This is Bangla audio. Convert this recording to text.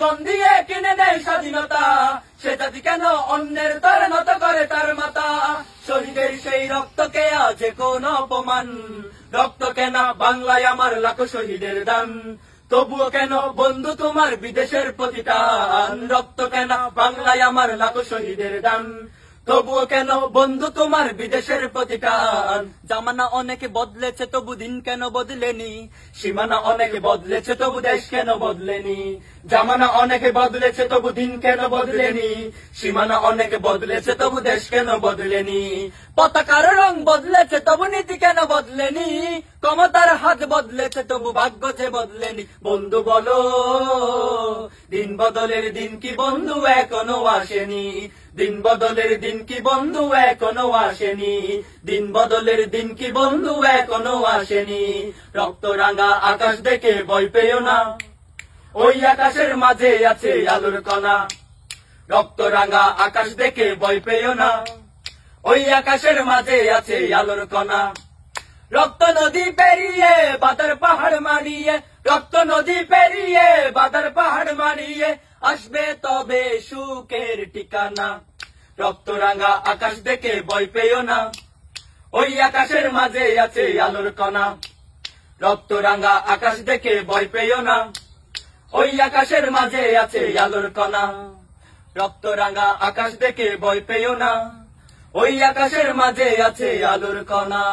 জীবন দিয়ে কিনে নেয় স্বাধীনতা, সে জাতি কেন অন্যের তরে নত করে তার মাথা? শহীদের সেই রক্তকে আজ কোন অপমান, রক্ত কেন বাংলায় আমার লাখো শহীদের দান, তবুও কেন বন্ধু তোমার বিদেশের প্রতিদান? রক্ত কেন বাংলায় আমার লাখো শহীদের দান, তবুও কেন বন্ধু তোমার বিদেশের প্রতিদান? জামানা অনেকে বদলেছে তবু দিন কেন বদলেনি, সীমানা অনেকে বদলেছে তবু দেশ কেন বদলেনি? জামানা অনেকে বদলেছে তবু দিন কেন বদলেনি, সীমানা অনেকে বদলেছে তবু দেশ কেন বদলেনি? পতাকার রং বদলেছে তবু নীতি কেন বদলেনি? ক্ষমতার হাত বদলেছে তবু ভাগ্য যে বদলেনি। বন্ধু বলো, দিন বদলের দিন কি বন্ধু এখনো আসেনি? দিন বদলের দিন কি বন্ধু এখনো আসেনি? দিন বদলের দিন কি বন্ধু এখনো আসেনি? রক্ত রাঙা আকাশ দেখে ভয় পেও না, ওই আকাশের মাঝে আছে আলোর কণা। রক্ত রাঙা আকাশ দেখে ভয় পেও না, ওই আকাশের মাঝে আছে আলোর কণা। রক্ত নদী পেরিয়ে বাদার পাহাড় মারিয়ে, রক্ত নদী পেরিয়ে বাদার পাহাড় মারিয়ে আসবে তবে সুখের ঠিকানা। রক্ত রাঙা আকাশ দেখে ভয় পেও না, ওই আকাশের মাঝে আছে আলোর কণা। রক্ত রাঙা আকাশ দেখে ভয় পেও না, ওই আকাশের মাঝে আছে আলোর কণা। রক্ত রাঙা আকাশ দেখে ভয় পেও না, ওই আকাশের মাঝে আছে আলোর কণা।